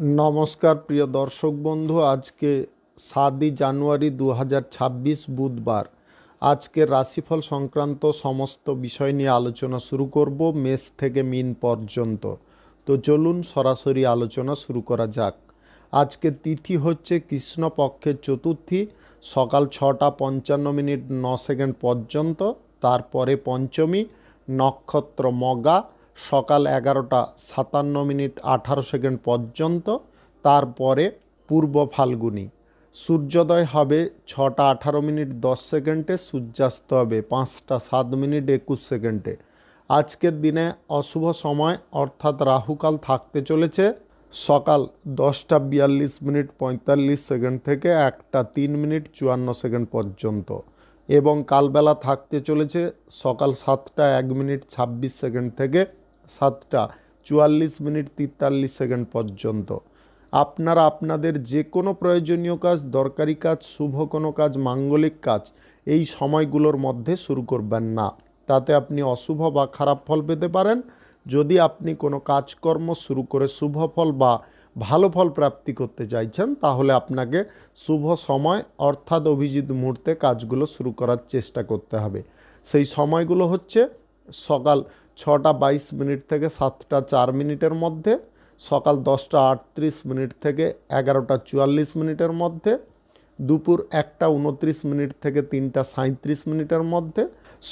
নমস্কার প্রিয় দর্শক বন্ধু, আজকে 7ই জানুয়ারি 2026 বুধবার। আজকের রাশিফল সংক্রান্ত সমস্ত বিষয় নিয়ে আলোচনা শুরু করব মেষ থেকে মীন পর্যন্ত। তো চলুন সরাসরি আলোচনা শুরু করা যাক। আজকে তিথি হচ্ছে কৃষ্ণপক্ষের চতুর্থী, সকাল 6:55 পর্যন্ত। তারপরে পঞ্চমী, নক্ষত্র মগা, সকাল 11:57 পর্যন্ত। তারপরে পূর্ব ফাল্গুনী। সূর্যোদয় হবে 6:18 সূর্যাস্ত হবে 5:07 আজকের দিনে অশুভ সময় অর্থাৎ রাহুকাল থাকতে চলেছে সকাল 10:42 থেকে 1:03 পর্যন্ত, এবং কালবেলা থাকতে চলেছে সকাল 7:01 থেকে 7:44 পর্যন্ত। আপনারা আপনাদের যে কোনো প্রয়োজনীয় কাজ, দরকারি কাজ, শুভ কোনো কাজ, মাঙ্গলিক কাজ এই সময়গুলোর মধ্যে শুরু করবেন না, তাতে আপনি অশুভ বা খারাপ ফল পেতে পারেন। যদি আপনি কোনো কাজকর্ম শুরু করে শুভ ফল বা ভালো ফল প্রাপ্তি করতে চাইছেন, তাহলে আপনাকে শুভ সময় অর্থাৎ অভিজিৎ মুহূর্তে কাজগুলো শুরু করার চেষ্টা করতে হবে। সেই সময়গুলো হচ্ছে সকাল 6:22 থেকে 7:04 মধ্যে, সকাল 10:38 থেকে 11:44 মধ্যে, দুপুর 1:29 থেকে 3:37 মধ্যে,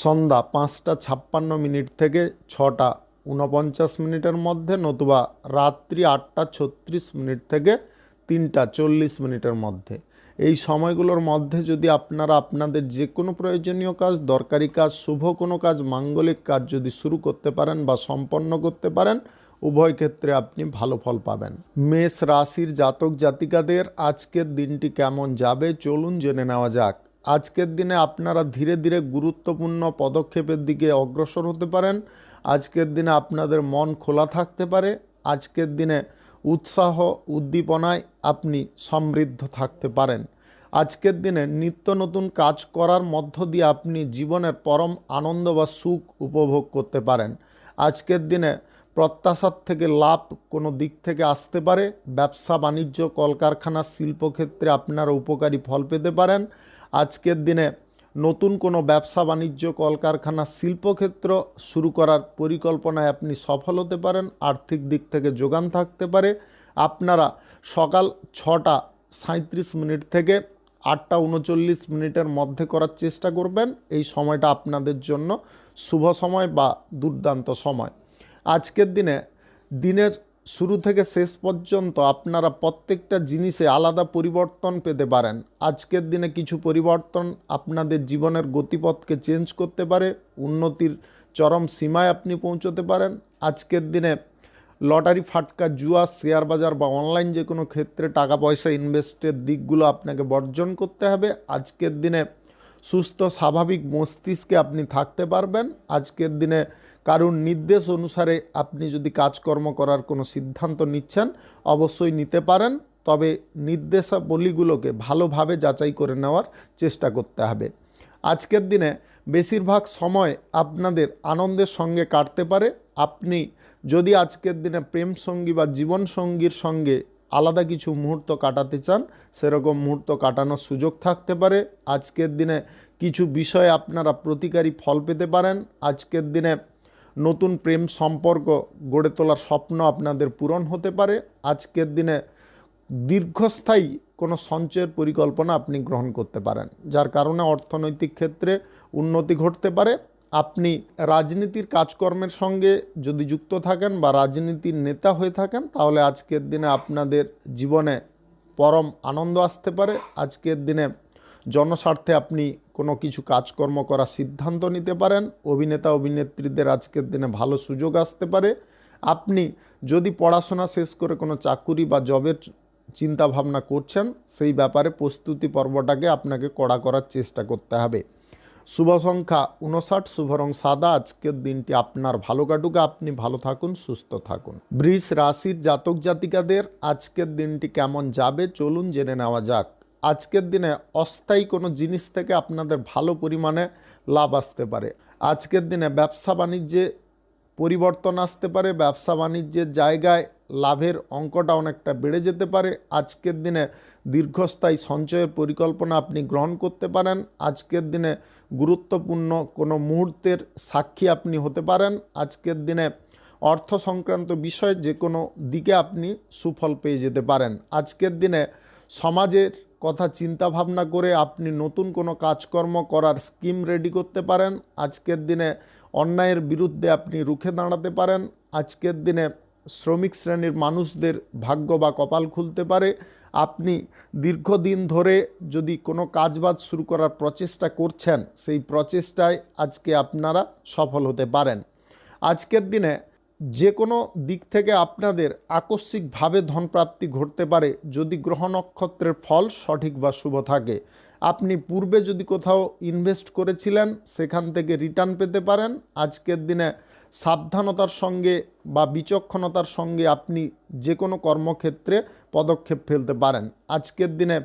সন্ধ্যা 5:56 থেকে 6:49 মধ্যে, নতুবা রাত্রি 8:36 থেকে 3:40 মধ্যে। এই সময়গুলোর মধ্যে যদি আপনারা আপনাদের যে কোনো প্রয়োজনীয় কাজ, দরকারি কাজ, শুভ কোনো কাজ, মাঙ্গলিক কাজ যদি শুরু করতে পারেন বা সম্পন্ন করতে পারেন, উভয় ক্ষেত্রে আপনি ভালো ফল পাবেন। মেষ রাশির জাতক জাতিকাদের আজকের দিনটি কেমন যাবে চলুন জেনে নেওয়া যাক। আজকের দিনে আপনারা ধীরে ধীরে গুরুত্বপূর্ণ পদক্ষেপের দিকে অগ্রসর হতে পারেন। আজকের দিনে আপনাদের মন খোলা থাকতে পারে। আজকের দিনে উৎসাহ উদ্দীপনায় আপনি সমৃদ্ধ থাকতে পারেন। আজকের দিনে নিত্য নতুন কাজ করার মধ্য দিয়ে আপনি জীবনের পরম আনন্দ বা সুখ উপভোগ করতে পারেন। আজকের দিনে প্রত্যাশার থেকে লাভ কোনো দিক থেকে আসতে পারে। ব্যবসা বাণিজ্য, কলকারখানা, শিল্পক্ষেত্রে আপনারা উপকারী ফল পেতে পারেন। আজকের দিনে নতুন কোনো ব্যবসা বাণিজ্য, কলকারখানা, শিল্পক্ষেত্র শুরু করার পরিকল্পনায় আপনি সফল হতে পারেন। আর্থিক দিক থেকে যোগান থাকতে পারে। আপনারা সকাল 6:37 থেকে 8:39 মধ্যে করার চেষ্টা করবেন। এই সময়টা আপনাদের জন্য শুভ সময় বা দুর্দান্ত সময়। আজকের দিনে দিনের শুরু থেকে শেষ পর্যন্ত আপনারা প্রত্যেকটা জিনিসে আলাদা পরিবর্তন পেতে পারেন। আজকের দিনে কিছু পরিবর্তন আপনাদের জীবনের গতিপথকে চেঞ্জ করতে পারে। উন্নতির চরম সীমায় আপনি পৌঁছতে পারেন। আজকের দিনে লটারি, ফাটকা, জুয়া, শেয়ার বাজার বা অনলাইন যে কোনো ক্ষেত্রে টাকা পয়সা ইনভেস্টের দিকগুলো আপনাকে বর্জন করতে হবে। আজকের দিনে সুস্থ স্বাভাবিক মস্তিষ্কে আপনি থাকতে পারবেন। আজকের দিনে কারুর নির্দেশ অনুসারে আপনি যদি কাজকর্ম করার কোনো সিদ্ধান্ত নিচ্ছেন, অবশ্যই নিতে পারেন, তবে নির্দেশাবলীগুলোকে ভালোভাবে যাচাই করে নেওয়ার চেষ্টা করতে হবে। আজকের দিনে বেশিরভাগ সময় আপনাদের আনন্দের সঙ্গে কাটতে পারে। আপনি যদি আজকের দিনে প্রেম সঙ্গী বা জীবনসঙ্গীর সঙ্গে আলাদা কিছু মুহূর্ত কাটাতে চান, সেরকম মুহূর্ত কাটানোর সুযোগ থাকতে পারে। আজকের দিনে কিছু বিষয়ে আপনারা প্রতিকারী ফল পেতে পারেন। আজকের দিনে নতুন প্রেম সম্পর্ক গড়ে তোলার স্বপ্ন আপনাদের পূরণ হতে পারে। আজকের দিনে দীর্ঘস্থায়ী কোনো সঞ্চয়ের পরিকল্পনা আপনি গ্রহণ করতে পারেন, যার কারণে অর্থনৈতিক ক্ষেত্রে উন্নতি ঘটতে পারে। আপনি রাজনীতির কাজকর্মের সঙ্গে যদি যুক্ত থাকেন বা রাজনীতির নেতা হয়ে থাকেন, তাহলে আজকের দিনে আপনাদের জীবনে পরম আনন্দ আসতে পারে। আজকের দিনে জনস্বার্থে আপনি কোনো কিছু কাজকর্ম করার সিদ্ধান্ত নিতে পারেন। অভিনেতা অভিনেত্রীদের আজকের দিনে ভালো সুযোগ আসতে পারে। আপনি যদি পড়াশোনা শেষ করে কোনো চাকুরি বা জবের চিন্তা ভাবনা করছেন, সেই ব্যাপারে প্রস্তুতি পর্বটাকে আপনাকে কড়া করার চেষ্টা করতে হবে। শুভ সংখ্যা 59, শুভ রং সাদা। আজকের দিনটি আপনার ভালো কাটুক, আপনি ভালো থাকুন, সুস্থ থাকুন। বৃষ রাশির জাতক জাতিকাদের আজকের দিনটি কেমন যাবে চলুন জেনে নেওয়া যাক। আজকের দিনে অস্থায়ী কোনো জিনিস থেকে আপনাদের ভালো পরিমাণে লাভ আসতে পারে। আজকের দিনে ব্যবসা বাণিজ্যে পরিবর্তন আসতে পারে, ব্যবসা বাণিজ্যের জায়গায় লাভের অঙ্কটা অনেকটা বেড়ে যেতে পারে। আজকের দিনে দীর্ঘস্থায়ী সঞ্চয়ের পরিকল্পনা আপনি গ্রহণ করতে পারেন। আজকের দিনে গুরুত্বপূর্ণ কোনো মুহূর্তের সাক্ষী আপনি হতে পারেন। আজকের দিনে অর্থ সংক্রান্ত বিষয়ে যে কোনো দিকে আপনি সুফল পেয়ে যেতে পারেন। আজকের দিনে সমাজের কথা চিন্তা ভাবনা করে আপনি নতুন কোনো কাজকর্ম করার স্কিম রেডি করতে পারেন। আজকের দিনে অন্যায়ের বিরুদ্ধে আপনি রুখে দাঁড়াতে পারেন। আজকের দিনে শ্রমিক শ্রেণীর মানুষদের ভাগ্য বা কপাল খুলতে পারে। আপনি দীর্ঘদিন ধরে যদি কোনো কাজবাজ শুরু করার প্রচেষ্টা করছেন, সেই প্রচেষ্টায় আজকে আপনারা সফল হতে পারেন। আজকের দিনে যে কোনো দিক থেকে আপনাদের আকস্মিকভাবে ধনপ্রাপ্তি ঘটতে পারে যদি গ্রহ নক্ষত্রের ফল সঠিক বা শুভ থাকে। আপনি পূর্বে যদি কোথাও ইনভেস্ট করেছিলেন সেখান থেকে রিটার্ন পেতে পারেন। আজকের দিনে সাবধানতার সঙ্গে বা বিচক্ষণতার সঙ্গে আপনি যে কোনো কর্মক্ষেত্রে পদক্ষেপ ফেলতে পারেন। আজকের দিনে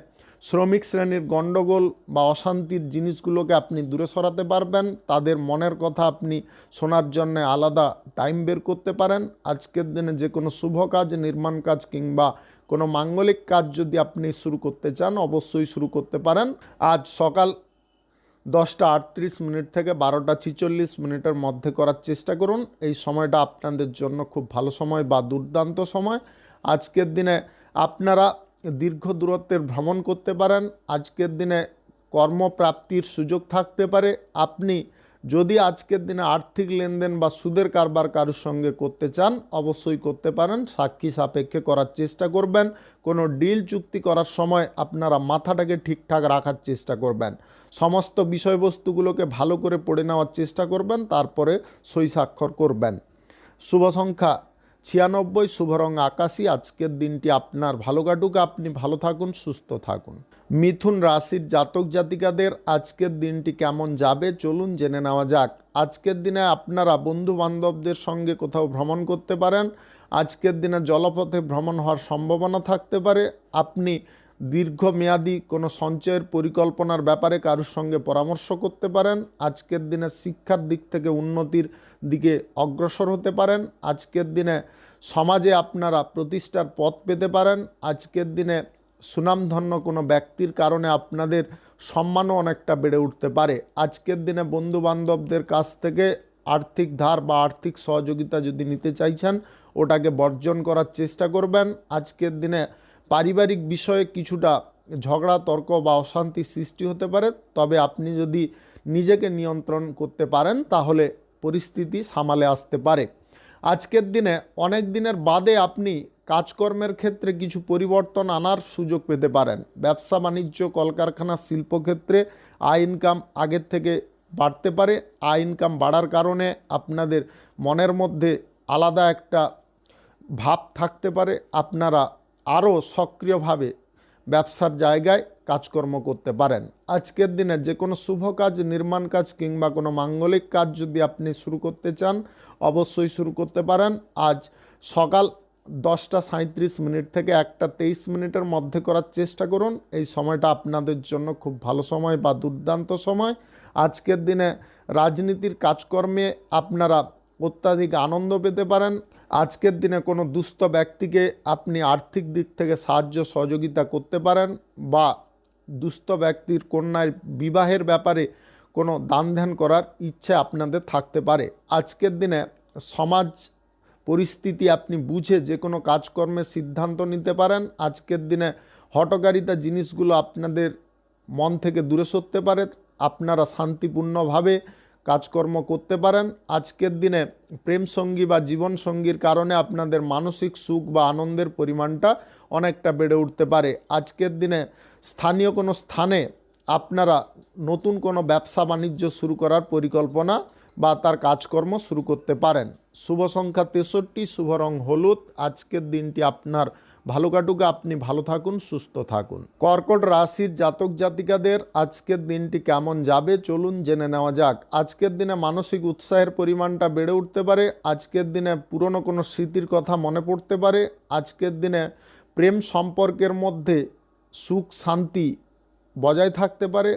শ্রমিক শ্রেণীর গণ্ডগোল বা অশান্তির জিনিসগুলোকে আপনি দূরে সরাতে পারবেন। তাদের মনের কথা আপনি শোনার জন্য আলাদা টাইম বের করতে পারেন। আজকের দিনে যে কোনো শুভ কাজ, নির্মাণ কাজ কিংবা কোনো মাঙ্গলিক কাজ যদি আপনি শুরু করতে চান অবশ্যই শুরু করতে পারেন। আজ সকাল 10:38 থেকে 12:46 মধ্যে করার চেষ্টা করুন। এই সময়টা আপনাদের জন্য খুব ভালো সময় বা দুর্দান্ত সময়। আজকের দিনে আপনারা দীর্ঘ দূরত্বের ভ্রমণ করতে পারেন। আজকের দিনে কর্মপ্রাপ্তির সুযোগ থাকতে পারে। আপনি যদি আজকের দিনে আর্থিক লেনদেন বা সুদের কারবার কারোর সঙ্গে করতে চান অবশ্যই করতে পারেন, সাক্ষী সাপেক্ষে করার চেষ্টা করবেন। কোনো ডিল চুক্তি করার সময় আপনারা মাথাটাকে ঠিকঠাক রাখার চেষ্টা করবেন। সমস্ত বিষয়বস্তুগুলোকে ভালো করে পড়ে নেওয়ার চেষ্টা করবেন, তারপরে সই স্বাক্ষর করবেন। শুভ সংখ্যা 96, শুভ রং আকাশী। আজকের দিনটি আপনার ভালো কাটুক, আপনি ভালো থাকুন, সুস্থ থাকুন। মিথুন রাশির জাতক জাতিকাদের আজকের দিনটি কেমন যাবে চলুন জেনে নেওয়া যাক। আজকের দিনে আপনারা বন্ধু বান্ধবদের সঙ্গে কোথাও ভ্রমণ করতে পারেন। আজকের দিনে জলপথে ভ্রমণ হওয়ার সম্ভাবনা থাকতে পারে। আপনি দীর্ঘমেয়াদী কোনো সঞ্চয়ের পরিকল্পনার ব্যাপারে কারোর সঙ্গে পরামর্শ করতে পারেন। আজকের দিনে শিক্ষার দিক থেকে উন্নতির দিকে অগ্রসর হতে পারেন। আজকের দিনে সমাজে আপনারা প্রতিষ্ঠার পথ পেতে পারেন। আজকের দিনে সুনামধন্য কোনো ব্যক্তির কারণে আপনাদের সম্মানও অনেকটা বেড়ে উঠতে পারে। আজকের দিনে বন্ধুবান্ধবদের কাছ থেকে আর্থিক ধার বা আর্থিক সহযোগিতা যদি নিতে চাইছেন ওটাকে বর্জন করার চেষ্টা করবেন। আজকের দিনে পারিবারিক বিষয়ে কিছুটা ঝগড়া তর্ক বা অশান্তি সৃষ্টি হতে পারে, তবে আপনি যদি নিজেকে নিয়ন্ত্রণ করতে পারেন তাহলে পরিস্থিতি সামালে আসতে পারে। আজকের দিনে অনেক দিনের বাদে আপনি কাজকর্মের ক্ষেত্রে কিছু পরিবর্তন আনার সুযোগ পেতে পারেন। ব্যবসা বাণিজ্য, কলকারখানা, শিল্পক্ষেত্রে আয় ইনকাম আগের থেকে বাড়তে পারে। আয় ইনকাম বাড়ার কারণে আপনাদের মনের মধ্যে আলাদা একটা ভাব থাকতে পারে। আপনারা আরও সক্রিয়ভাবে ব্যবসার জায়গায় কাজকর্ম করতে পারেন। আজকের দিনে যে কোনো শুভ কাজ, নির্মাণ কাজ কিংবা কোনো মাঙ্গলিক কাজ যদি আপনি শুরু করতে চান অবশ্যই শুরু করতে পারেন। আজ সকাল 10:37 থেকে 1:23 মধ্যে করার চেষ্টা করুন। এই সময়টা আপনাদের জন্য খুব ভালো সময় বা দুর্দান্ত সময়। আজকের দিনে রাজনীতির কাজকর্মে আপনারা অত্যাধিক আনন্দ পেতে পারেন। আজকের দিনে কোনো দুস্থ ব্যক্তিকে আপনি আর্থিক দিক থেকে সাহায্য সহযোগিতা করতে পারেন বা দুস্থ ব্যক্তির কন্যার বিবাহের ব্যাপারে কোনো দান ধ্যান করার ইচ্ছে আপনাদের থাকতে পারে। আজকের দিনে সমাজ পরিস্থিতি আপনি বুঝে যে কোনো কাজকর্মের সিদ্ধান্ত নিতে পারেন। আজকের দিনে হঠকারিতা জিনিসগুলো আপনাদের মন থেকে দূরে সরতে পারে, আপনারা শান্তিপূর্ণভাবে কাজকর্ম করতে পারেন। আজকের দিনে প্রেমসঙ্গী বা জীবনসঙ্গীর কারণে আপনাদের মানসিক সুখ বা আনন্দের পরিমাণটা অনেকটা বেড়ে উঠতে পারে। আজকের দিনে স্থানীয় কোনো স্থানে আপনারা নতুন কোনো ব্যবসা বাণিজ্য শুরু করার পরিকল্পনা বা তার কাজকর্ম শুরু করতে পারেন। শুভ সংখ্যা 63, শুভ রং হলুদ। আজকের দিনটি আপনার ভালো কাটুক, আপনি ভালো থাকুন, সুস্থ থাকুন। কর্কট রাশির জাতক জাতিকাদের আজকের দিনটি কেমন যাবে চলুন জেনে নেওয়া যাক। আজকের দিনে মানসিক উৎসাহের পরিমাণটা বেড়ে উঠতে পারে। আজকের দিনে পুরনো কোনো স্মৃতির কথা মনে পড়তে পারে। আজকের দিনে প্রেম সম্পর্কের মধ্যে সুখ শান্তি বজায় থাকতে পারে।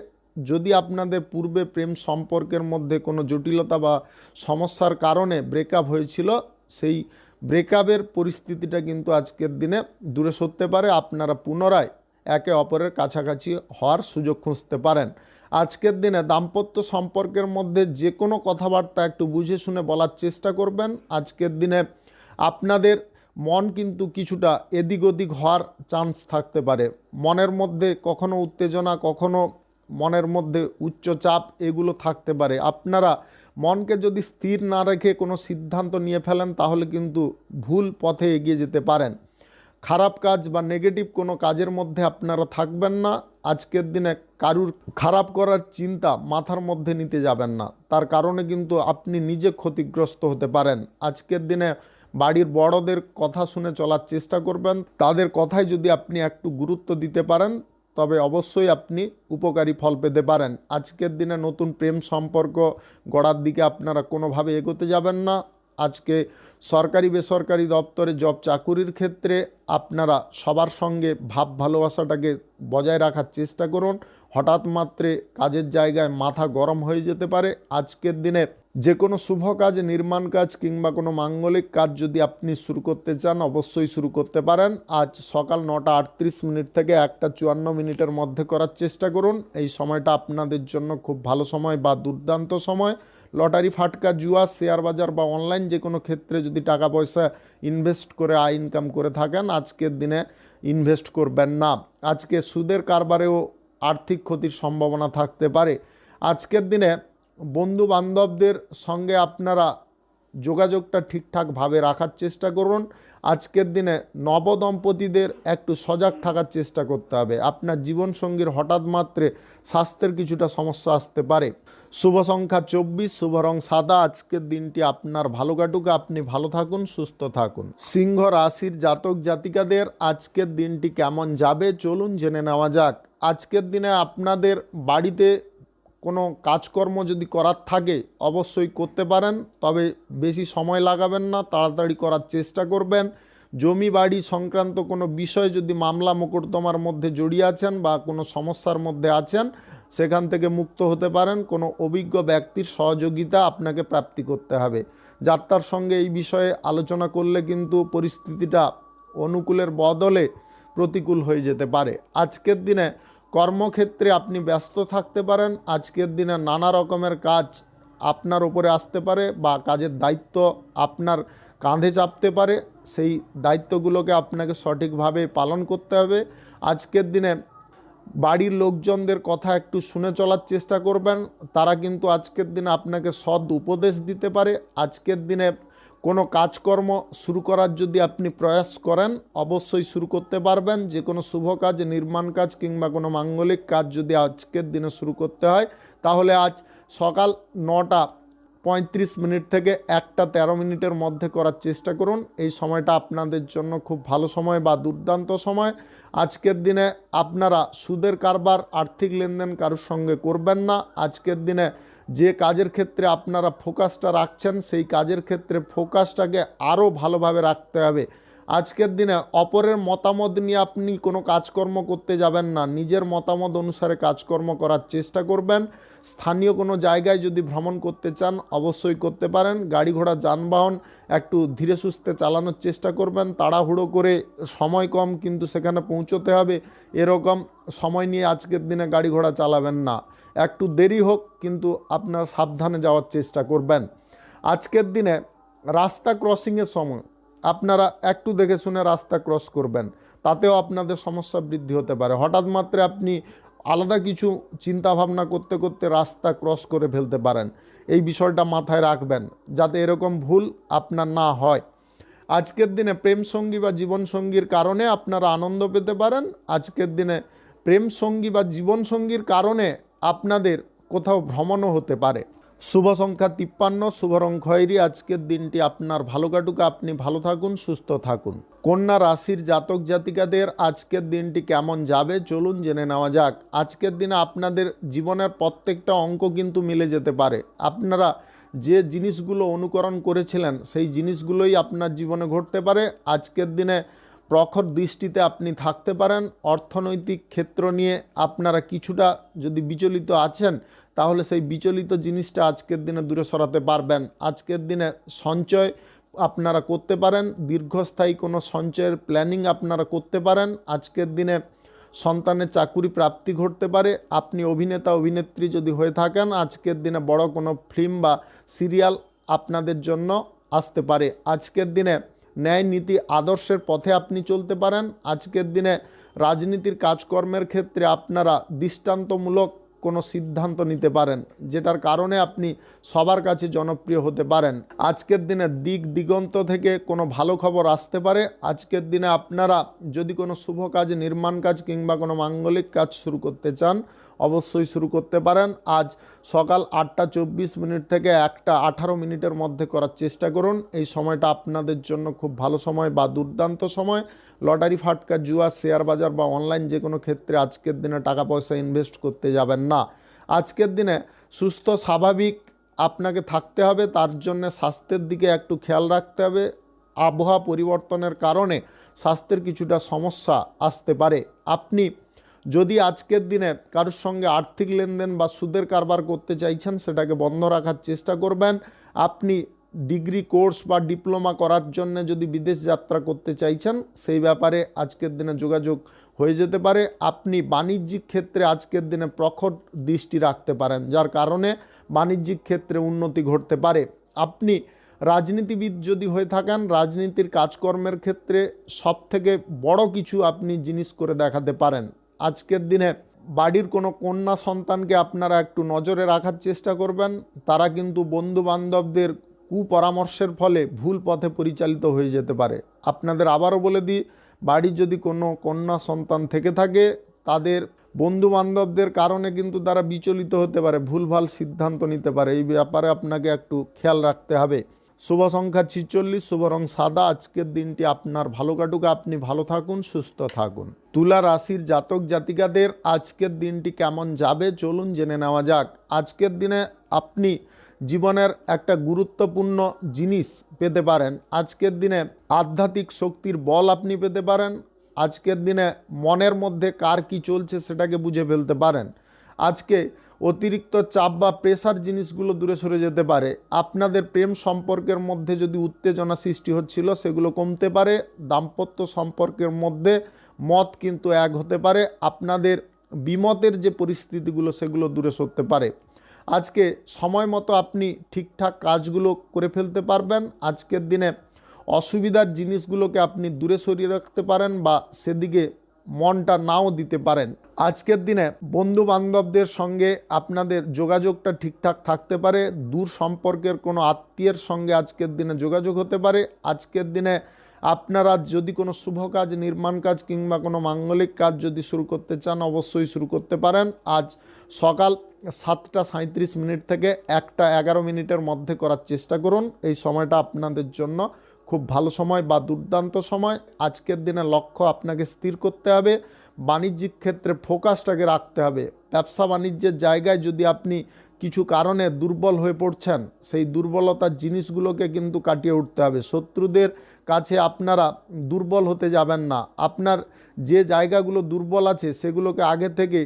যদি আপনাদের পূর্বে প্রেম সম্পর্কের মধ্যে কোনো জটিলতা বা সমস্যার কারণে ব্রেকআপ হয়েছিল, সেই ব্রেকআপের পরিস্থিতিটা কিন্তু আজকের দিনে দূরে সরতে পারে। আপনারা পুনরায় একে অপরের কাছাকাছি হওয়ার সুযোগ খুঁজতে পারেন। আজকের দিনে দাম্পত্য সম্পর্কের মধ্যে যে কোনো কথাবার্তা একটু বুঝে শুনে বলার চেষ্টা করবেন। আজকের দিনে আপনাদের মন কিন্তু কিছুটা এদিক ওদিক হওয়ার চান্স থাকতে পারে। মনের মধ্যে কখনো উত্তেজনা, কখনো মনের মধ্যে উচ্চ চাপ এগুলো থাকতে পারে। আপনারা মনকে যদি স্থির না রেখে কোনো সিদ্ধান্ত নিয়ে ফেলেন তাহলে কিন্তু ভুল পথে এগিয়ে যেতে পারেন। খারাপ কাজ বা নেগেটিভ কোনো কাজের মধ্যে আপনারা থাকবেন না। আজকের দিনে কারুর খারাপ করার চিন্তা মাথার মধ্যে নিতে যাবেন না, তার কারণে কিন্তু আপনি নিজে ক্ষতিগ্রস্ত হতে পারেন। আজকের দিনে বাড়ির বড়দের কথা শুনে চলার চেষ্টা করবেন। তাদের কথায় যদি আপনি একটু গুরুত্ব দিতে পারেন তবে অবশ্যই আপনি উপকারী ফল পেতে পারেন। আজকের দিনে নতুন প্রেম সম্পর্ক গড়ার দিকে আপনারা কোনোভাবে এগোতে যাবেন না। আজকে সরকারি বেসরকারি দপ্তরে জব চাকুরির ক্ষেত্রে আপনারা সবার সঙ্গে ভাব ভালোবাসাটাকে বজায় রাখার চেষ্টা করুন। হঠাৎ মাত্রে কাজের জায়গায় মাথা গরম হয়ে যেতে পারে। আজকের দিনে যে কোনো শুভ কাজ, নির্মাণ কাজ কিংবা কোনো মাঙ্গলিক কাজ যদি আপনি শুরু করতে চান অবশ্যই শুরু করতে পারেন। আজ সকাল 9:38 থেকে 1:54 মধ্যে করার চেষ্টা করুন। এই সময়টা আপনাদের জন্য খুব ভালো সময় বা দুর্দান্ত সময়। লটারি, ফাটকা, জুয়া, শেয়ার বাজার বা অনলাইন যে কোনো ক্ষেত্রে যদি টাকা পয়সা ইনভেস্ট করে আয় ইনকাম করে থাকেন আজকের দিনে ইনভেস্ট করবেন না। আজকে সুদের কারবারেও আর্থিক ক্ষতির সম্ভাবনা থাকতে পারে। আজকের দিনে বন্ধু বান্ধবদের সঙ্গে আপনারা যোগাযোগটা ঠিকঠাকভাবে রাখার চেষ্টা করুন। আজকের দিনে নবদম্পতিদের একটু সজাগ থাকার চেষ্টা করতে হবে। আপনার জীবনসঙ্গীর হঠাৎ মাত্রে স্বাস্থ্যের কিছুটা সমস্যা আসতে পারে। শুভ সংখ্যা 24, শুভ রং সাদা। আজকের দিনটি আপনার ভালো কাটুক, আপনি ভালো থাকুন, সুস্থ থাকুন। সিংহ রাশির জাতক জাতিকাদের আজকের দিনটি কেমন যাবে চলুন জেনে নেওয়া যাক। আজকের দিনে আপনাদের বাড়িতে কোনো কাজকর্ম যদি করার থাকে অবশ্যই করতে পারেন, তবে বেশি সময় লাগাবেন না, তাড়াতাড়ি করার চেষ্টা করবেন। জমি বাড়ি সংক্রান্ত কোনো বিষয় যদি মামলা মোকদ্দমার মধ্যে জড়িয়ে আছেন বা কোনো সমস্যার মধ্যে আছেন সেখান থেকে মুক্ত হতে পারেন। কোনো অভিজ্ঞ ব্যক্তির সহযোগিতা আপনাকে প্রাপ্তি করতে হবে। যাত্রার সঙ্গে এই বিষয়ে আলোচনা করলে কিন্তু পরিস্থিতিটা অনুকূলের বদলে প্রতিকূল হয়ে যেতে পারে। আজকের দিনে কর্মক্ষেত্রে আপনি ব্যস্ত থাকতে পারেন। আজকের দিনে নানা রকমের কাজ আপনার উপরে আসতে পারে বা কাজের দায়িত্ব আপনার কাঁধে চাপতে পারে। সেই দায়িত্বগুলোকে আপনাকে সঠিকভাবে পালন করতে হবে। আজকের দিনে বাড়ির লোকজনদের কথা একটু শুনে চলার চেষ্টা করবেন। তারা কিন্তু আজকের দিনে আপনাকে সৎ উপদেশ দিতে পারে। আজকের দিনে কোনো কাজকর্ম শুরু করার যদি আপনি প্রয়াস করেন অবশ্যই শুরু করতে পারবেন। যে কোনো শুভ কাজ, নির্মাণ কাজ কিংবা কোনো মাঙ্গলিক কাজ যদি আজকের দিনে শুরু করতে হয় তাহলে আজ সকাল 9:35 থেকে 1:13 মধ্যে করার চেষ্টা করুন। এই সময়টা আপনাদের জন্য খুব ভালো সময় বা দুর্দান্ত সময়। আজকের দিনে আপনারা সুদের কারবার, আর্থিক লেনদেন কারোর সঙ্গে করবেন না। আজকের দিনে যে কাজের ক্ষেত্রে আপনারা ফোকাসটা রাখছেন সেই কাজের ক্ষেত্রে ফোকাসটাকে আরও ভালোভাবে রাখতে হবে। আজকের দিনে অপরের মতামত নিয়ে আপনি কোনো কাজকর্ম করতে যাবেন না, নিজের মতামত অনুসারে কাজকর্ম করার চেষ্টা করবেন। স্থানীয় কোনো জায়গায় যদি ভ্রমণ করতে চান অবশ্যই করতে পারেন। গাড়ি ঘোড়া যানবাহন একটু ধীরে সুস্থে চালানোর চেষ্টা করবেন। তাড়াহুড়ো করে সময় কম কিন্তু সেখানে পৌঁছতে হবে এরকম সময় নিয়ে আজকের দিনে গাড়ি ঘোড়া চালাবেন না। একটু দেরি হোক কিন্তু আপনারা সাবধানে যাওয়ার চেষ্টা করবেন। আজকের দিনে রাস্তা ক্রসিংয়ের সময় আপনারা একটু দেখে শুনে রাস্তা ক্রস করবেন, তাতেও আপনাদের সমস্যা বৃদ্ধি হতে পারে। হঠাৎ মাত্রে আপনি আলাদা কিছু চিন্তা ভাবনা করতে করতে রাস্তা ক্রস করে ফেলতে পারেন। এই বিষয়টা মাথায় রাখবেন যাতে এরকম ভুল আপনার না হয়। আজকের দিনে প্রেম সঙ্গী বা জীবনসঙ্গীর কারণে আপনারা আনন্দ পেতে পারেন। আজকের দিনে প্রেম সঙ্গী বা জীবনসঙ্গীর কারণে আপনাদের কোথাও ভ্রমণও হতে পারে। শুভ সংখ্যা 53, শুভ রং খয়েরি। আজকের দিনটি আপনার ভালো কাটুক, আপনি ভালো থাকুন, সুস্থ থাকুন। কন্যা রাশির জাতক জাতিকাদের আজকের দিনটি কেমন যাবে চলুন জেনে নেওয়া যাক। আজকের দিনে আপনাদের জীবনের প্রত্যেকটা অঙ্ক কিন্তু মিলে যেতে পারে। আপনারা যে জিনিসগুলো অনুকরণ করেছিলেন সেই জিনিসগুলোই আপনার জীবনে ঘটতে পারে। আজকের দিনে প্রখর দৃষ্টিতে আপনি থাকতে পারেন। অর্থনৈতিক ক্ষেত্র নিয়ে আপনারা কিছুটা যদি বিচলিত আছেন, তাহলে সেই বিচলিত জিনিসটা আজকের দিনে দূরে সরাতে পারবেন। আজকের দিনে সঞ্চয় আপনারা করতে পারেন, দীর্ঘস্থায়ী কোনো সঞ্চয়ের প্ল্যানিং আপনারা করতে পারেন। আজকের দিনে সন্তানের চাকুরি প্রাপ্তি ঘটতে পারে। আপনি অভিনেতা অভিনেত্রী যদি হয়ে থাকেন, আজকের দিনে বড় কোনো ফিল্ম বা সিরিয়াল আপনাদের জন্য আসতে পারে। আজকের দিনে ন্যায় নীতি আদর্শের পথে আপনি চলতে পারেন। আজকের দিনে রাজনীতির কাজকর্মের ক্ষেত্রে আপনারা দৃষ্টান্তমূলক কোনো সিদ্ধান্ত নিতে পারেন, যেটার কারণে আপনি সবার কাছে জনপ্রিয় হতে পারেন। আজকের দিনে দিক দিগন্ত থেকে কোনো ভালো খবর আসতে পারে। আজকের দিনে আপনারা যদি কোনো শুভ কাজ, নির্মাণ কাজ কিংবা কোনো মাঙ্গলিক কাজ শুরু করতে চান, অবশ্যই শুরু করতে পারেন। আজ সকাল 8:24 থেকে 1:18 মধ্যে করার চেষ্টা করুন। এই সময়টা আপনাদের জন্য খুব ভালো সময় বা দুর্দান্ত সময়। লটারি, ফাটকা, জুয়া, শেয়ার বাজার বা অনলাইন যে কোনো ক্ষেত্রে আজকের দিনে টাকা পয়সা ইনভেস্ট করতে যাবেন না। আজকের দিনে সুস্থ স্বাভাবিক আপনাকে থাকতে হবে, তার জন্য স্বাস্থ্যের দিকে একটু খেয়াল রাখতে হবে। আবহাওয়া পরিবর্তনের কারণে স্বাস্থ্যের কিছুটা সমস্যা আসতে পারে। আপনি যদি আজকের দিনে কারোর সঙ্গে আর্থিক লেনদেন বা সুদের কারবার করতে চাইছেন, সেটাকে বন্ধ রাখার চেষ্টা করবেন। আপনি ডিগ্রি কোর্স বা ডিপ্লোমা করার জন্য যদি বিদেশ যাত্রা করতে চাইছেন, সেই ব্যাপারে আজকের দিনে যোগাযোগ হয়ে যেতে পারে। আপনি বাণিজ্যিক ক্ষেত্রে আজকের দিনে প্রখর দৃষ্টি রাখতে পারেন, যার কারণে বাণিজ্যিক ক্ষেত্রে উন্নতি ঘটতে পারে। আপনি রাজনীতিবিদ যদি হয়ে থাকেন, রাজনীতির কাজকর্মের ক্ষেত্রে সবথেকে বড় কিছু আপনি জিনিস করে দেখাতে পারেন। আজকের দিনে বাড়ির কোনো কন্যা সন্তানকে আপনারা একটু নজরে রাখার চেষ্টা করবেন। তারা কিন্তু বন্ধু বান্ধবদের কুপরামর্শের ফলে ভুল পথে পরিচালিত হয়ে যেতে পারে। আপনাদের আবারও বলে দিই, বাড়ির যদি কোনো কন্যা সন্তান থেকে থাকে, তাদের বন্ধু বান্ধবদের কারণে কিন্তু তারা বিচলিত হতে পারে, ভুলভাল সিদ্ধান্ত নিতে পারে। এই ব্যাপারে আপনাকে একটু খেয়াল রাখতে হবে। শুভ সংখ্যা 46, শুভ রং সাদা। আজকের দিনটি আপনার ভালো কাটুক, আপনি ভালো থাকুন, সুস্থ থাকুন। তুলা রাশির জাতক জাতিকাদের আজকের দিনটি কেমন যাবে চলুন জেনে নেওয়া যাক। আজকের দিনে আপনি জীবনের একটা গুরুত্বপূর্ণ জিনিস পেতে পারেন। আজকের দিনে আধ্যাত্মিক শক্তির বল আপনি পেতে পারেন। আজকের দিনে মনের মধ্যে কার কি চলছে সেটাকে বুঝে ফেলতে পারেন। আজকে অতিরিক্ত চাপ বা প্রেসার জিনিসগুলো দূরে সরে যেতে পারে। আপনাদের প্রেম সম্পর্কের মধ্যে যদি উত্তেজনা সৃষ্টি হচ্ছিল, সেগুলো কমতে পারে। দাম্পত্য সম্পর্কের মধ্যে মত কিন্তু এক হতে পারে। আপনাদের বিমতের যে পরিস্থিতিগুলো, সেগুলো দূরে সরতে পারে। আজকে সময় মতো আপনি ঠিকঠাক কাজগুলো করে ফেলতে পারবেন। আজকের দিনে অসুবিধার জিনিসগুলোকে আপনি দূরে সরিয়ে রাখতে পারেন বা সেদিকে মনটা নাও দিতে পারেন। আজকের দিনে বন্ধু বান্ধবদের সঙ্গে আপনাদের যোগাযোগটা ঠিকঠাক থাকতে পারে। দূর সম্পর্কের কোনো আত্মীয়ের সঙ্গে আজকের দিনে যোগাযোগ হতে পারে। আজকের দিনে আপনারা যদি কোনো শুভ কাজ, নির্মাণ কাজ কিংবা কোনো মাঙ্গলিক কাজ যদি শুরু করতে চান, অবশ্যই শুরু করতে পারেন। আজ সকাল 7:37 থেকে 1:11 মধ্যে করার চেষ্টা করুন। এই সময়টা আপনাদের জন্য খুব ভালো সময় বা দুর্দান্ত সময়। আজকের দিনে লক্ষ্য আপনাকে স্থির করতে হবে, বাণিজ্যিক ক্ষেত্রে ফোকাসটাকে রাখতে হবে। ব্যবসা বাণিজ্যের জায়গায় যদি আপনি কিছু কারণে দুর্বল হয়ে পড়ছেন, সেই দুর্বলতার জিনিসগুলোকে কিন্তু কাটিয়ে উঠতে হবে। শত্রুদের কাছে আপনারা দুর্বল হতে যাবেন না। আপনার যে জায়গাগুলো দুর্বল আছে, সেগুলোকে আগে থেকে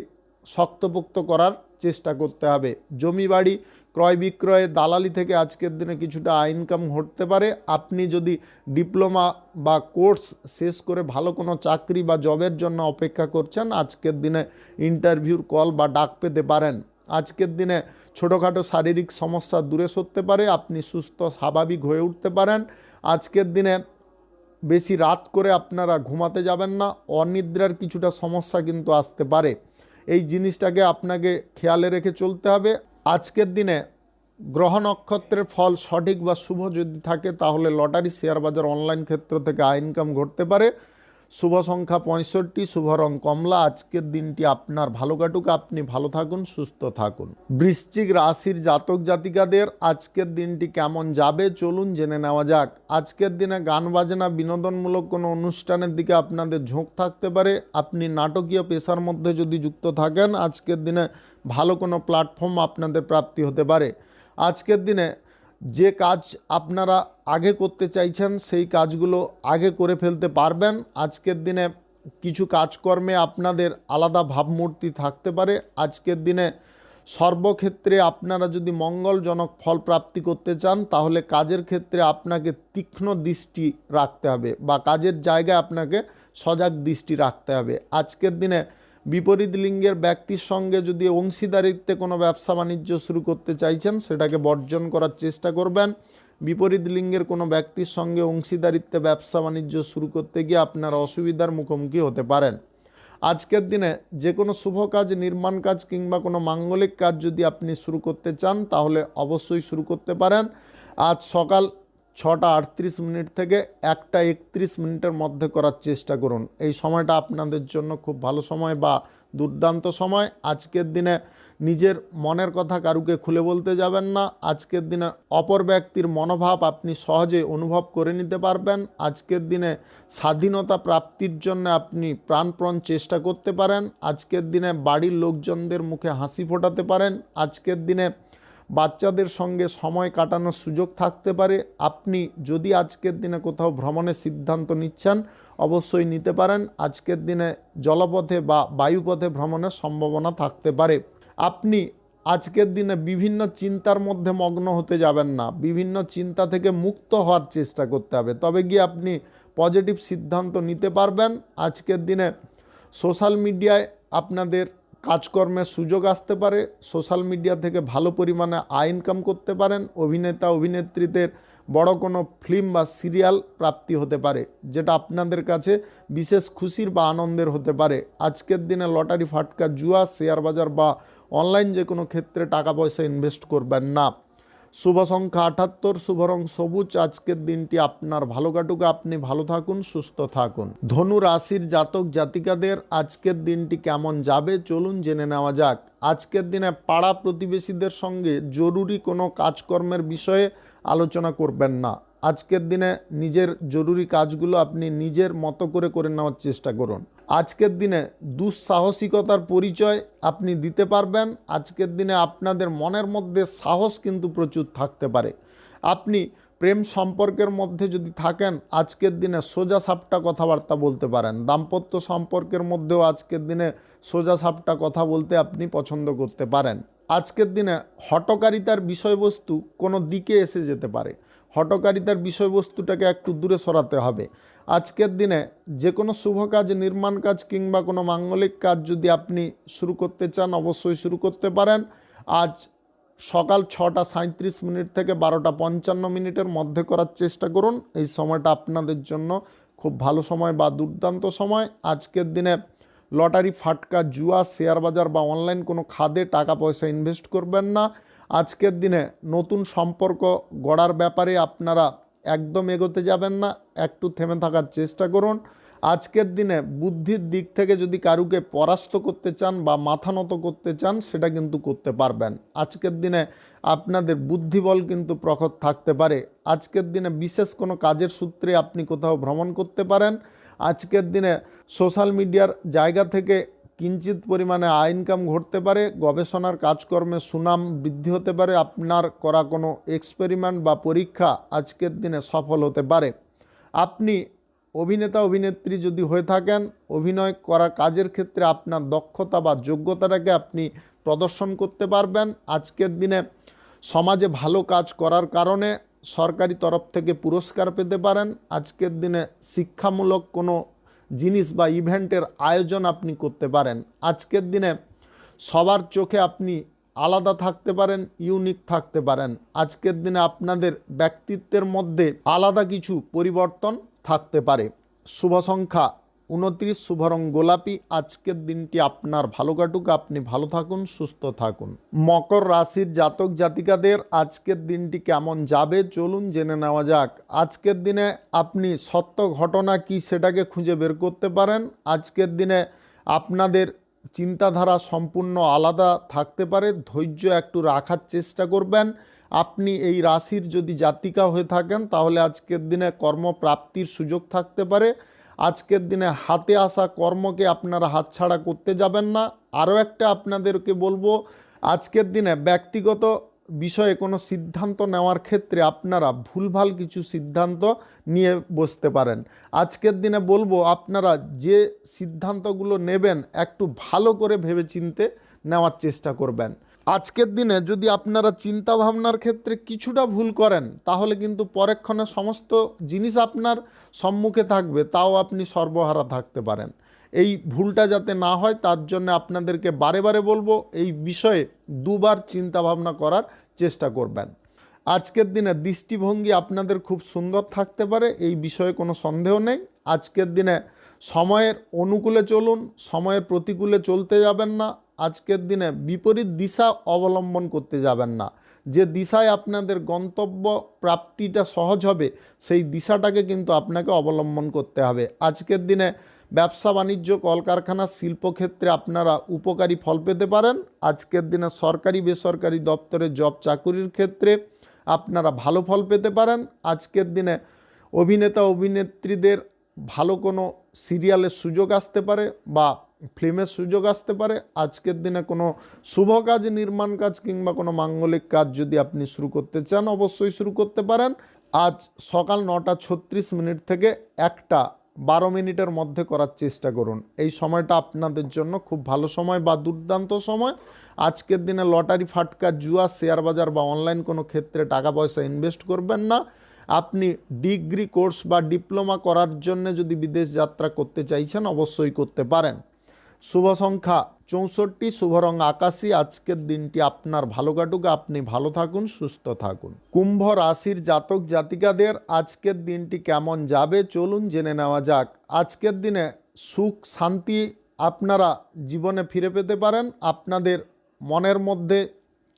শক্তপোক্ত করার চেষ্টা করতে হবে। জমি বাড়ি ক্রয় বিক্রয়ে দালালি থেকে আজকের দিনে কিছুটা ইনকাম ঘটতে পারে। আপনি যদি ডিপ্লোমা বা কোর্স শেষ করে ভালো কোনো চাকরি বা জবের জন্য অপেক্ষা করছেন, আজকের দিনে ইন্টারভিউর কল বা ডাক পেতে পারেন। আজকের দিনে ছোটোখাটো শারীরিক সমস্যা দূরে সরতে পারে, আপনি সুস্থ স্বাভাবিক হয়ে উঠতে পারেন। আজকের দিনে বেশি রাত করে আপনারা ঘুমাতে যাবেন না, অনিদ্রার কিছুটা সমস্যা কিন্তু আসতে পারে। এই জিনিসটাকে আপনাকে খেয়ালে রেখে চলতে হবে। আজকের দিনে গ্রহ নক্ষত্রের ফল সঠিক বা শুভ যদি থাকে, তাহলে লটারি, শেয়ার বাজার, অনলাইন ক্ষেত্র থেকে ইনকাম ঘটতে পারে। শুভ সংখ্যা 65, শুভ রং কমলা। আজকের দিনটি আপনার ভালো কাটুক, আপনি ভালো থাকুন, সুস্থ থাকুন। বৃশ্চিক রাশির জাতক জাতিকাদের আজকের দিনটি কেমন যাবে চলুন জেনে নেওয়া যাক। আজকের দিনে গান বাজনা, বিনোদনমূলক কোনো অনুষ্ঠানের দিকে আপনাদের ঝোঁক থাকতে পারে। আপনি নাটকীয় পেশার মধ্যে যদি যুক্ত থাকেন, আজকের দিনে ভালো কোনো প্ল্যাটফর্ম আপনাদের প্রাপ্তি হতে পারে। আজকের দিনে যে কাজ আপনারা আগে করতে চাইছেন সেই কাজগুলো আগে করে ফেলতে পারবেন। আজকের দিনে কিছু কাজকর্মে আপনাদের আলাদা ভাবমূর্তি থাকতে পারে। আজকের দিনে সর্বক্ষেত্রে আপনারা যদি মঙ্গলজনক ফল প্রাপ্তি করতে চান তাহলে কাজের ক্ষেত্রে আপনাকে তীক্ষ্ণ দৃষ্টি রাখতে হবে বা কাজের জায়গায় আপনাকে সজাগ দৃষ্টি রাখতে হবে। আজকের দিনে বিপরীত লিঙ্গের ব্যক্তির সঙ্গে যদি অংশীদারিত্বে কোনো ব্যবসা বাণিজ্য শুরু করতে চাইছেন সেটাকে বর্জন করার চেষ্টা করবেন। বিপরীত লিঙ্গের কোনো ব্যক্তির সঙ্গে অংশীদারিত্বে ব্যবসা বাণিজ্য শুরু করতে গিয়ে আপনারা অসুবিধার মুখোমুখি হতে পারেন। আজকের দিনে যে কোনো শুভ কাজ, নির্মাণ কাজ কিংবা কোনো মাঙ্গলিক কাজ যদি আপনি শুরু করতে চান তাহলে অবশ্যই শুরু করতে পারেন। আজ সকাল 6:38 থেকে 1:31 মধ্যে করার চেষ্টা করুন। এই সময়টা আপনাদের জন্য খুব ভালো সময় বা দুর্দান্ত সময়। আজকের দিনে নিজের মনের কথা কারুকে খুলে বলতে যাবেন না। আজকের দিনে অপর ব্যক্তির মনোভাব আপনি সহজে অনুভব করে নিতে পারবেন। আজকের দিনে স্বাধীনতা প্রাপ্তির জন্য আপনি প্রাণপণ চেষ্টা করতে পারেন। আজকের দিনে বাড়ির লোকজনদের মুখে হাসি ফোটাতে পারেন। আজকের দিনে বাচ্চাদের সঙ্গে সময় কাটানোর সুযোগ থাকতে পারে। আপনি যদি আজকের দিনে কোথাও ভ্রমণের সিদ্ধান্ত নিচ্ছেন অবশ্যই নিতে পারেন। আজকের দিনে জলপথে বা বায়ুপথে ভ্রমণের সম্ভাবনা থাকতে পারে। আপনি আজকের দিনে বিভিন্ন চিন্তার মধ্যে মগ্ন হতে যাবেন না। বিভিন্ন চিন্তা থেকে মুক্ত হওয়ার চেষ্টা করতে হবে, তবে গিয়ে আপনি পজিটিভ সিদ্ধান্ত নিতে পারবেন। আজকের দিনে সোশ্যাল মিডিয়ায় আপনাদের কাজকর্মের সুযোগ আসতে পারে। সোশ্যাল মিডিয়া থেকে ভালো পরিমাণে আয় ইনকাম করতে পারেন। অভিনেতা অভিনেত্রীদের বড় কোনো ফিল্ম বা সিরিয়াল প্রাপ্তি হতে পারে, যেটা আপনাদের কাছে বিশেষ খুশির বা আনন্দের হতে পারে। আজকের দিনে লটারি, ফাটকা, জুয়া, শেয়ার বাজার বা অনলাইন যে কোনো ক্ষেত্রে টাকা পয়সা ইনভেস্ট করবেন না। শুভ সংখ্যা 78, শুভ রং সবুজ। আজকের দিনটি আপনার ভালো কাটুক, আপনি ভালো থাকুন, সুস্থ থাকুন। ধনু রাশির জাতক জাতিকাদের আজকের দিনটি কেমন যাবে চলুন জেনে নেওয়া যাক। আজকের দিনে পাড়া প্রতিবেশীদের সঙ্গে জরুরি কোনো কাজকর্মের বিষয়ে আলোচনা করবেন না। আজকের দিনে নিজের জরুরি কাজগুলো আপনি নিজের মতো করে নেওয়ার চেষ্টা করুন। আজকের দিনে দুঃসাহসিকতার পরিচয় আপনি দিতে পারবেন। আজকের দিনে আপনাদের মনের মধ্যে সাহস কিন্তু প্রচুর থাকতে পারে। আপনি প্রেম সম্পর্কের মধ্যে যদি থাকেন আজকের দিনে সোজা সাপটা কথাবার্তা বলতে পারেন। দাম্পত্য সম্পর্কের মধ্যেও আজকের দিনে সোজা সাপটা কথা বলতে আপনি পছন্দ করতে পারেন। আজকের দিনে হঠকারিতার বিষয়বস্তু কোনো দিকে এসে যেতে পারে। হঠকারিতার বিষয়বস্তুটাকে একটু দূরে সরাতে হবে। আজকের দিনে যে কোনো শুভ কাজ, নির্মাণ কাজ কিংবা কোনো মাঙ্গলিক কাজ যদি আপনি শুরু করতে চান অবশ্যই শুরু করতে পারেন। আজ সকাল 6:37 থেকে 12:55 মধ্যে করার চেষ্টা করুন। এই সময়টা আপনাদের জন্য খুব ভালো সময় বা দুর্দান্ত সময়। আজকের দিনে লটারি, ফাটকা, জুয়া, শেয়ার বাজার বা অনলাইন কোনো খাদে টাকা পয়সা ইনভেস্ট করবেন না। আজকের দিনে নতুন সম্পর্ক গড়ার ব্যাপারে আপনারা একদম এগোতে যাবেন না, একটু থেমে থাকার চেষ্টা করুন। আজকের দিনে বুদ্ধির দিক থেকে যদি কারুকে পরাস্ত করতে চান বা মাথা নত করতে চান সেটা কিন্তু করতে পারবেন। আজকের দিনে আপনাদের বুদ্ধিবল কিন্তু প্রখর থাকতে পারে। আজকের দিনে বিশেষ কোনো কাজের সূত্রে আপনি কোথাও ভ্রমণ করতে পারেন। আজকের দিনে সোশ্যাল মিডিয়ার জায়গা থেকে কিঞ্চিত পরিমাণে আয় ইনকাম ঘটতে পারে। গবেষণার কাজকর্মে সুনাম বৃদ্ধি হতে পারে। আপনার করা কোনো এক্সপেরিমেন্ট বা পরীক্ষা আজকের দিনে সফল হতে পারে। আপনি অভিনেতা অভিনেত্রী যদি হয়ে থাকেন অভিনয় করার কাজের ক্ষেত্রে আপনার দক্ষতা বা যোগ্যতাটাকে আপনি প্রদর্শন করতে পারবেন। আজকের দিনে সমাজে ভালো কাজ করার কারণে সরকারি তরফ থেকে পুরস্কার পেতে পারেন। আজকের দিনে শিক্ষামূলক কোনো জিনিস বা ইভেন্টের আয়োজন আপনি করতে পারেন। আজকের দিনে সবার চোখে আপনি আলাদা থাকতে পারেন, ইউনিক থাকতে পারেন। আজকের দিনে আপনাদের ব্যক্তিত্বের মধ্যে আলাদা কিছু পরিবর্তন থাকতে পারে। শুভ সংখ্যা 29, শুভ রং গোলাপি। আজকের দিনটি আপনার ভালো কাটুক, আপনি ভালো থাকুন, সুস্থ থাকুন। মকর রাশির জাতক জাতিকাদের আজকের দিনটি কেমন যাবে চলুন জেনে নেওয়া যাক। আজকের দিনে আপনি সত্য ঘটনা কি সেটাকে খুঁজে বের করতে পারেন। আজকের দিনে আপনাদের চিন্তাধারা সম্পূর্ণ আলাদা থাকতে পারে। ধৈর্য একটু রাখার চেষ্টা করবেন। আপনি এই রাশির যদি জাতিকা হয়ে থাকেন তাহলে আজকের দিনে কর্মপ্রাপ্তির সুযোগ থাকতে পারে। আজকের দিনে হাতে আসা কর্মকে আপনারা হাতছাড়া করতে যাবেন না। আরও একটা আপনাদেরকে বলবো, আজকের দিনে ব্যক্তিগত বিষয়ে কোনো সিদ্ধান্ত নেওয়ার ক্ষেত্রে আপনারা ভুলভাল কিছু সিদ্ধান্ত নিয়ে বসতে পারেন। আজকের দিনে বলবো আপনারা যে সিদ্ধান্তগুলো নেবেন একটু ভালো করে ভেবেচিন্তে নেওয়ার চেষ্টা করবেন। আজকের দিনে যদি আপনারা চিন্তা ভাবনার ক্ষেত্রে কিছুটা ভুল করেন তাহলে কিন্তু পরক্ষণে সমস্ত জিনিস আপনার সম্মুখে থাকবে, তাও আপনি সর্বহারা থাকতে পারেন। এই ভুলটা যাতে না হয় তার জন্য আপনাদেরকে বারে বারে বলবো এই বিষয়ে দুবার চিন্তা ভাবনা করার চেষ্টা করবেন। আজকের দিনে দৃষ্টিভঙ্গি আপনাদের খুব সুন্দর থাকতে পারে, এই বিষয়ে কোনো সন্দেহ নেই। আজকের দিনে সময়ের অনুকূলে চলুন, সময়ের প্রতিকূলে চলতে যাবেন না। আজকের দিনে বিপরীত দিশা অবলম্বন করতে যাবেন না। যে দিশায় আপনাদের গন্তব্য প্রাপ্তিটা সহজ হবে সেই দিশাটাকে কিন্তু আপনাকে অবলম্বন করতে হবে। আজকের দিনে ব্যবসা বাণিজ্য, কলকারখানা, শিল্পক্ষেত্রে আপনারা উপকারী ফল পেতে পারেন। আজকের দিনে সরকারি বেসরকারি দপ্তরে জব চাকুরির ক্ষেত্রে আপনারা ভালো ফল পেতে পারেন। আজকের দিনে অভিনেতা অভিনেত্রীদের ভালো কোনো সিরিয়ালের সুযোগ আসতে পারে বা ফিল্মের সুযোগ আসতে পারে। আজকের দিনে কোনো শুভ কাজ, নির্মাণ কাজ কিংবা কোনো মাঙ্গলিক কাজ যদি আপনি শুরু করতে চান অবশ্যই শুরু করতে পারেন। আজ সকাল 9:36 থেকে 1:12 মধ্যে করার চেষ্টা করুন। এই সময়টা আপনাদের জন্য খুব ভালো সময় বা দুর্দান্ত সময়। আজকের দিনে লটারি, ফাটকা, জুয়া, শেয়ার বাজার বা অনলাইন কোনো ক্ষেত্রে টাকা পয়সা ইনভেস্ট করবেন না। আপনি ডিগ্রি কোর্স বা ডিপ্লোমা করার জন্য যদি বিদেশ যাত্রা করতে চাইছেন অবশ্যই করতে পারেন। শুভ সংখ্যা 64, শুভ রং আকাশী। আজকের দিনটি আপনার ভালো কাটুক, আপনি ভালো থাকুন, সুস্থ থাকুন। কুম্ভ রাশির জাতক জাতিকাদের আজকের দিনটি কেমন যাবে চলুন জেনে নেওয়া যাক। আজকের দিনে সুখ শান্তি আপনারা জীবনে ফিরে পেতে পারেন। আপনাদের মনের মধ্যে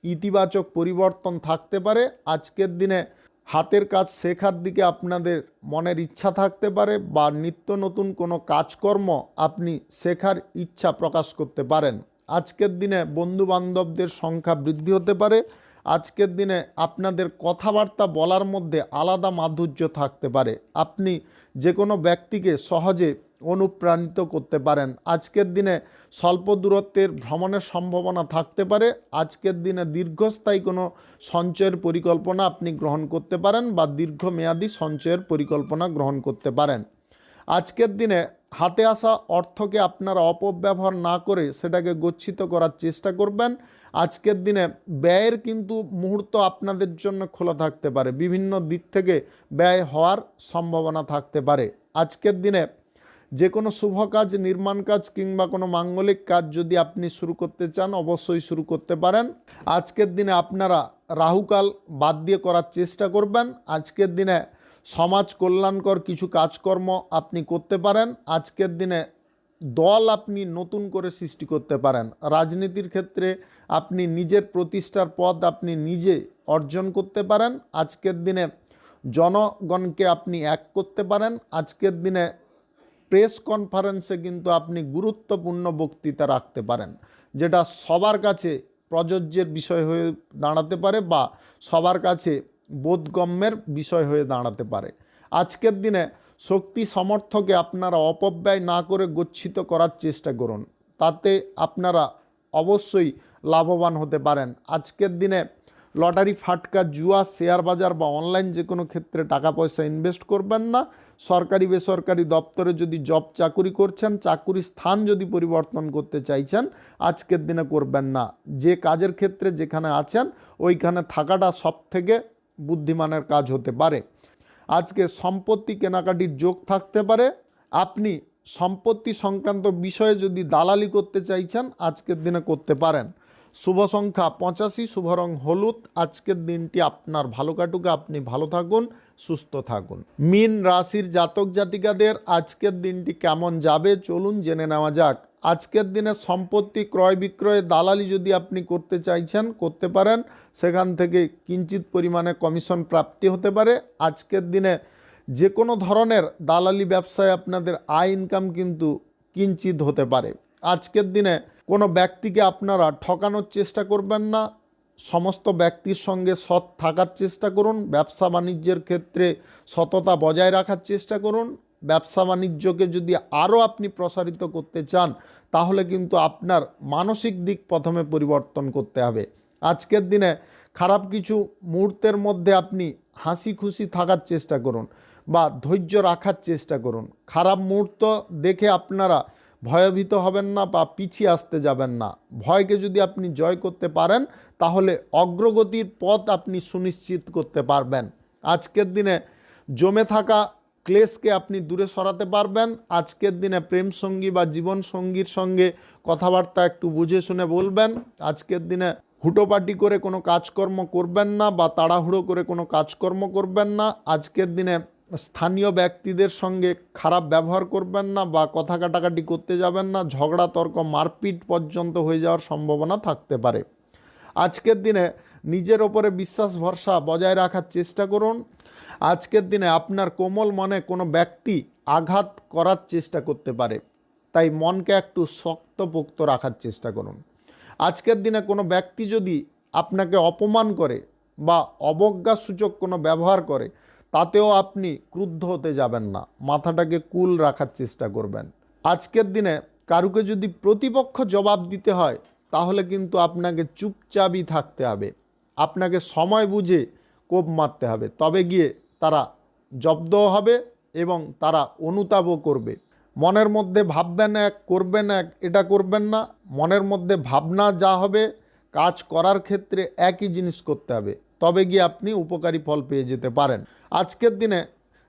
ইতিবাচক পরিবর্তন থাকতে পারে। আজকের দিনে হাতের কাজ শেখার দিকে আপনাদের মনের ইচ্ছা থাকতে পারে বা নিত্য নতুন কোনো কাজকর্ম আপনি শেখার ইচ্ছা প্রকাশ করতে পারেন। আজকের দিনে বন্ধুবান্ধবদের সংখ্যা বৃদ্ধি হতে পারে। আজকের দিনে আপনাদের কথাবার্তা বলার মধ্যে আলাদা মাধুর্য থাকতে পারে। আপনি যে কোনো ব্যক্তিকে সহজে অনুপ্রাণিত করতে পারেন। আজকের দিনে স্বল্প দূরত্বের ভ্রমণের সম্ভাবনা থাকতে পারে। আজকের দিনে দীর্ঘস্থায়ী কোনো সঞ্চয়ের পরিকল্পনা আপনি গ্রহণ করতে পারেন বা দীর্ঘমেয়াদী সঞ্চয়ের পরিকল্পনা গ্রহণ করতে পারেন। আজকের দিনে হাতে আসা অর্থকে আপনারা অপব্যবহার না করে সেটাকে গচ্ছিত করার চেষ্টা করবেন। আজকের দিনে ব্যয়ের কিন্তু মুহূর্ত আপনাদের জন্য খোলা থাকতে পারে, বিভিন্ন দিক থেকে ব্যয় হওয়ার সম্ভাবনা থাকতে পারে। আজকের দিনে যে কোনো শুভ কাজ, নির্মাণ কাজ কিংবা কোনো মাঙ্গলিক কাজ যদি আপনি শুরু করতে চান অবশ্যই শুরু করতে পারেন। আজকের দিনে আপনারা রাহুকাল বাদ দিয়ে করার চেষ্টা করবেন। আজকের দিনে সমাজ কল্যাণকর কিছু কাজকর্ম আপনি করতে পারেন। আজকের দিনে দল আপনি নতুন করে সৃষ্টি করতে পারেন। রাজনীতির ক্ষেত্রে আপনি নিজের প্রতিষ্ঠার পদ আপনি নিজে অর্জন করতে পারেন। আজকের দিনে জনগণকে আপনি এক করতে পারেন। আজকের দিনে প্রেস কনফারেন্সে কিন্তু আপনি গুরুত্বপূর্ণ বক্তৃতা রাখতে পারেন, যেটা সবার কাছে প্রযোজ্যের বিষয় হয়ে দাঁড়াতে পারে বা সবার কাছে বোধগম্যের বিষয় হয়ে দাঁড়াতে পারে। আজকের দিনে শক্তি সামর্থ্যকে আপনারা অপব্যয় না করে গচ্ছিত করার চেষ্টা করুন, তাতে আপনারা অবশ্যই লাভবান হতে পারেন। আজকের দিনে লটারি, ফাটকা, জুয়া, শেয়ার বাজার বা অনলাইন যে কোনো ক্ষেত্রে টাকা পয়সা ইনভেস্ট করবেন না। সরকারি বেসরকারি দপ্তরে যদি জব চাকুরি করছেন, চাকুরির স্থান যদি পরিবর্তন করতে চাইছেন আজকের দিনে করবেন না। যে কাজের ক্ষেত্রে যেখানে আছেন ওইখানে থাকাটা সবথেকে বুদ্ধিমানের কাজ হতে পারে। আজকে সম্পত্তি কেনাকাটির যোগ থাকতে পারে। আপনি সম্পত্তি সংক্রান্ত বিষয়ে যদি দালালি করতে চাইছেন আজকের দিনে করতে পারেন। শুভ সংখ্যা 85, শুভ রং হলুদ। আজকের দিনটি আপনার ভালো কাটুক, আপনি ভালো থাকুন, সুস্থ থাকুন। মীন রাশির জাতক জাতিকাদের আজকের দিনটি কেমন যাবে চলুন জেনে নেওয়া যাক। আজকের দিনে সম্পত্তি ক্রয় বিক্রয়ে দালালি যদি আপনি করতে চাইছেন করতে পারেন, সেখান থেকে কিঞ্চিত পরিমাণে কমিশন প্রাপ্তি হতে পারে। আজকের দিনে যে কোনো ধরনের দালালি ব্যবসায় আপনাদের আয় ইনকাম কিন্তু কিঞ্চিত হতে পারে। আজকের দিনে কোনো ব্যক্তিকে আপনারা ঠকানোর চেষ্টা করবেন না, সমস্ত ব্যক্তির সঙ্গে সৎ থাকার চেষ্টা করুন। ব্যবসা বাণিজ্যের ক্ষেত্রে সততা বজায় রাখার চেষ্টা করুন। ব্যবসা বাণিজ্যকে যদি আরও আপনি প্রসারিত করতে চান তাহলে কিন্তু আপনার মানসিক দিক প্রথমে পরিবর্তন করতে হবে। আজকের দিনে খারাপ কিছু মুহূর্তের মধ্যে আপনি হাসি খুশি থাকার চেষ্টা করুন বা ধৈর্য রাখার চেষ্টা করুন। খারাপ মুহূর্ত দেখে আপনারা ভয়ভীত হবেন না বা পিছিয়ে আসতে যাবেন না। ভয়কে যদি আপনি জয় করতে পারেন তাহলে অগ্রগতির পথ আপনি সুনিশ্চিত করতে পারবেন। আজকের দিনে জমে থাকা ক্লেশকে আপনি দূরে সরাতে পারবেন। আজকের দিনে প্রেম সঙ্গী বা জীবন সঙ্গীর সঙ্গে কথাবার্তা একটু বুঝে শুনে বলবেন। আজকের দিনে হুটোপাটি করে কোনো কাজকর্ম করবেন না বা তাড়াহুড়ো করে কোনো কাজকর্ম করবেন না। আজকের দিনে স্থানীয় ব্যক্তিদের সঙ্গে খারাপ ব্যবহার করবেন না বা কথা কাটাকাটি করতে যাবেন না। ঝগড়া তর্ক মারপিট পর্যন্ত হয়ে যাওয়ার সম্ভাবনা থাকতে পারে। আজকের দিনে নিজের ওপরে বিশ্বাস ভরসা বজায় রাখার চেষ্টা করুন। আজকের দিনে আপনার কোমল মনে কোনো ব্যক্তি আঘাত করার চেষ্টা করতে পারে, তাই মনকে একটু শক্তপোক্ত রাখার চেষ্টা করুন। আজকের দিনে কোনো ব্যক্তি যদি আপনাকে অপমান করে বা অবজ্ঞাসূচক কোনো ব্যবহার করে তাতেও আপনি ক্রুদ্ধ হতে যাবেন না, মাথাটাকে কুল রাখার চেষ্টা করবেন। আজকের দিনে কারুকে যদি প্রতিপক্ষ জবাব দিতে হয় তাহলে কিন্তু আপনাকে চুপচাপই থাকতে হবে। আপনাকে সময় বুঝে কোপ মারতে হবে, তবে গিয়ে তারা জব্দও হবে এবং তারা অনুতাপও করবে। মনের মধ্যে ভাববেন এক, করবেন এক, এটা করবেন না। মনের মধ্যে ভাবনা যা হবে কাজ করার ক্ষেত্রে একই জিনিস করতে হবে, তবে গিয়ে আপনি উপকারী ফল পেয়ে যেতে পারেন। আজকের দিনে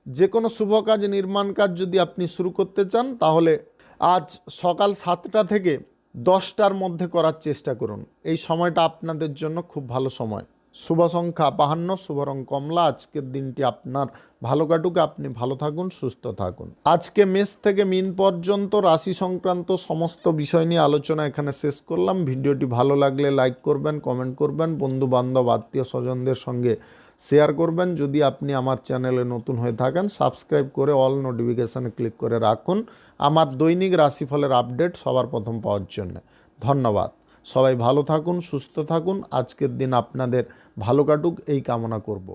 যে কোনো শুভ কাজ, নির্মাণ কাজ যদি আপনি শুরু করতে চান তাহলে আজ সকাল 7টা থেকে 10টার মধ্যে করার চেষ্টা করুন। এই সময়টা আপনাদের জন্য খুব ভালো সময়। শুভ সংখ্যা 52, শুভ রং কমলা। আজকের দিনটি আপনার ভালো কাটুক, আপনি ভালো থাকুন, সুস্থ থাকুন। আজকে মেষ থেকে মিন পর্যন্ত রাশি সংক্রান্ত সমস্ত বিষয় নিয়ে আলোচনা এখানে শেষ করলাম। ভিডিওটি ভালো লাগলে লাইক করবেন, কমেন্ট করবেন, বন্ধু বান্ধব আত্মীয় স্বজনদের সঙ্গে শেয়ার করবেন। যদি আপনি আমার চ্যানেলে নতুন হয়ে থাকেন সাবস্ক্রাইব করে অল নোটিফিকেশানে ক্লিক করে রাখুন আমার দৈনিক রাশিফলের আপডেট সবার প্রথম পাওয়ার জন্য। ধন্যবাদ। সবাই ভালো থাকুন, সুস্থ থাকুন। আজকের দিন আপনাদের ভালো কাটুক এই কামনা করব।